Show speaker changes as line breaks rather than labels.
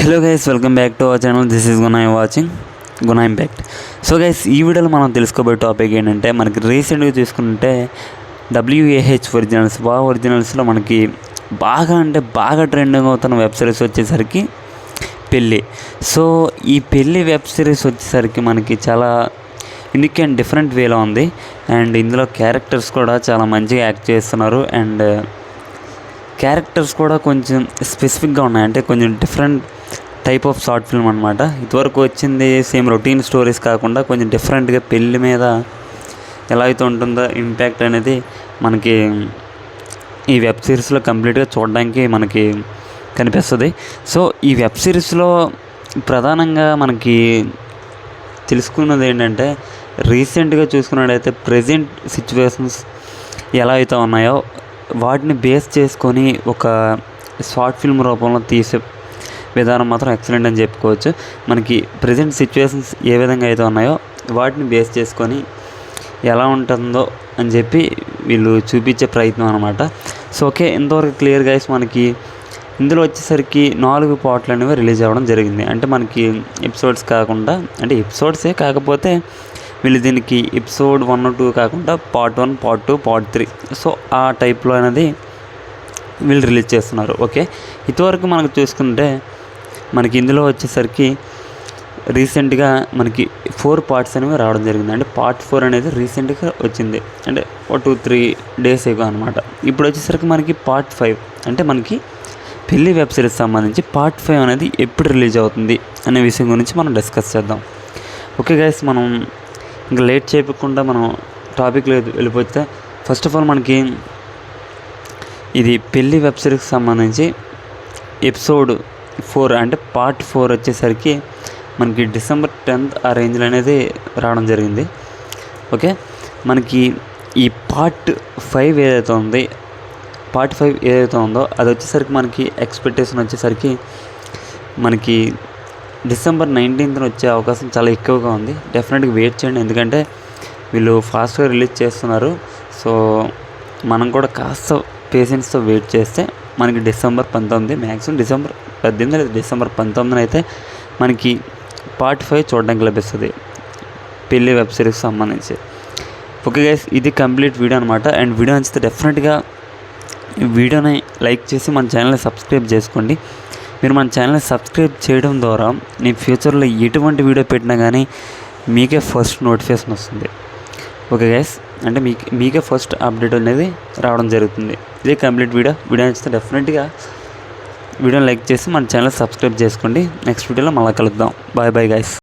Hello guys, welcome back to our channel. This is Guna watching Guna impact. So guys, ఈ వీడియోలో మనం తెలుసుకోబోయే topic ఏంటంటే, మనకి రీసెంట్గా చూసుకుంటే WAH ఒరిజినల్స్, ఒరిజినల్స్లో మనకి బాగా ట్రెండింగ్ అవుతున్న వెబ్ సిరీస్ వచ్చేసరికి పెళ్ళి. సో ఈ పెళ్ళి వెబ్ సిరీస్ వచ్చేసరికి మనకి చాలా యూనిక్ అండ్ డిఫరెంట్ వేలో ఉంది. అండ్ ఇందులో క్యారెక్టర్స్ కూడా చాలా మంచిగా యాక్ట్ చేస్తున్నారు. అండ్ క్యారెక్టర్స్ కూడా కొంచెం స్పెసిఫిక్గా ఉన్నాయి, అంటే కొంచెం different type of short film అనమాట. ఇదివరకు వచ్చింది సేమ్ రొటీన్ స్టోరీస్ కాకుండా కొంచెం డిఫరెంట్గా పెళ్ళి మీద ఎలా అయితే ఉంటుందో ఇంపాక్ట్ అనేది మనకి ఈ వెబ్ సిరీస్లో కంప్లీట్గా చూడడానికి మనకి కనిపిస్తుంది. సో ఈ వెబ్ సిరీస్లో ప్రధానంగా మనకి తెలుసుకున్నది ఏంటంటే, రీసెంట్గా చూసుకున్నట్టయితే ప్రజెంట్ సిచ్యువేషన్స్ ఎలా అయితే ఉన్నాయో వాటిని బేస్ చేసుకొని ఒక షార్ట్ ఫిల్మ్ రూపంలో తీసే విధానం మాత్రం ఎక్సలెంట్ అని చెప్పుకోవచ్చు. మనకి ప్రజెంట్ సిచ్యువేషన్స్ ఏ విధంగా అయితే ఉన్నాయో వాటిని బేస్ చేసుకొని ఎలా ఉంటుందో అని చెప్పి వీళ్ళు చూపించే ప్రయత్నం అనమాట. సో ఓకే, ఇంతవరకు క్లియర్ గైస్. మనకి ఇందులో వచ్చేసరికి 4 పార్ట్లు అనేవి రిలీజ్ అవ్వడం జరిగింది. అంటే మనకి ఎపిసోడ్స్ కాకుండా, అంటే ఎపిసోడ్సే కాకపోతే వీళ్ళు దీనికి ఎపిసోడ్ 1, 2 కాకుండా పార్ట్ 1, పార్ట్ 2, పార్ట్ 3 సో ఆ టైప్లో అనేది వీళ్ళు రిలీజ్ చేస్తున్నారు. ఓకే, ఇంతవరకు మనకు చూసుకుంటే మనకి ఇందులో వచ్చేసరికి రీసెంట్గా మనకి 4 పార్ట్స్ అనేవి రావడం జరిగింది. అంటే పార్ట్ 4 అనేది రీసెంట్గా వచ్చింది, అంటే 2-3 డేస్ ఎగో అనమాట. ఇప్పుడు వచ్చేసరికి మనకి పార్ట్ 5, అంటే మనకి పెళ్ళి వెబ్ సిరీస్ సంబంధించి పార్ట్ 5 అనేది ఎప్పుడు రిలీజ్ అవుతుంది అనే విషయం గురించి మనం డిస్కస్ చేద్దాం. ఓకే గైస్, మనం ఇంకా లేట్ చేయకుండా మనం టాపిక్లో వెళ్ళిపోతే, ఫస్ట్ ఆఫ్ ఆల్ మనకి ఇది పెళ్ళి వెబ్ సిరీస్కి సంబంధించి ఎపిసోడ్ 4 అంటే పార్ట్ 4 వచ్చేసరికి మనకి December 10th ఆ రేంజ్లో అనేది రావడం జరిగింది. ఓకే, మనకి ఈ పార్ట్ 5 ఏదైతే ఉంది, పార్ట్ 5 ఏదైతే ఉందో అది వచ్చేసరికి మనకి ఎక్స్పెక్టేషన్ వచ్చేసరికి మనకి December 19th వచ్చే అవకాశం చాలా ఎక్కువగా ఉంది. డెఫినెట్గా వెయిట్ చేయండి, ఎందుకంటే వీళ్ళు ఫాస్ట్గా రిలీజ్ చేస్తున్నారు. సో మనం కూడా కాస్త పేషెన్స్తో వెయిట్ చేస్తే మనకి December 19, మ్యాక్సిమం December 18 లేదా December 19 అయితే మనకి పార్ట్ 5 చూడడానికి లభిస్తుంది పెళ్ళి వెబ్ సిరీస్కి సంబంధించి. ఓకే గైస్, ఇది కంప్లీట్ వీడియో అనమాట. అండ్ వీడియో నచ్చితే డెఫినెట్గా వీడియోని లైక్ చేసి మన ఛానల్ని సబ్స్క్రైబ్ చేసుకోండి. మీరు మన ఛానల్ని సబ్స్క్రైబ్ చేయడం ద్వారా నేను ఫ్యూచర్లో ఎటువంటి వీడియో పెట్టినా కానీ మీకే ఫస్ట్ నోటిఫికేషన్ వస్తుంది. ఓకే గైస్, అంటే మీకే ఫస్ట్ అప్డేట్ అనేది రావడం జరుగుతుంది. ఇదే కంప్లీట్ వీడియో నచ్చితే డెఫినెట్గా వీడియోని లైక్ చేసి మన ఛానల్ సబ్స్క్రైబ్ చేసుకోండి. నెక్స్ట్ వీడియోలో మళ్ళీ కలుద్దాం. Bye guys.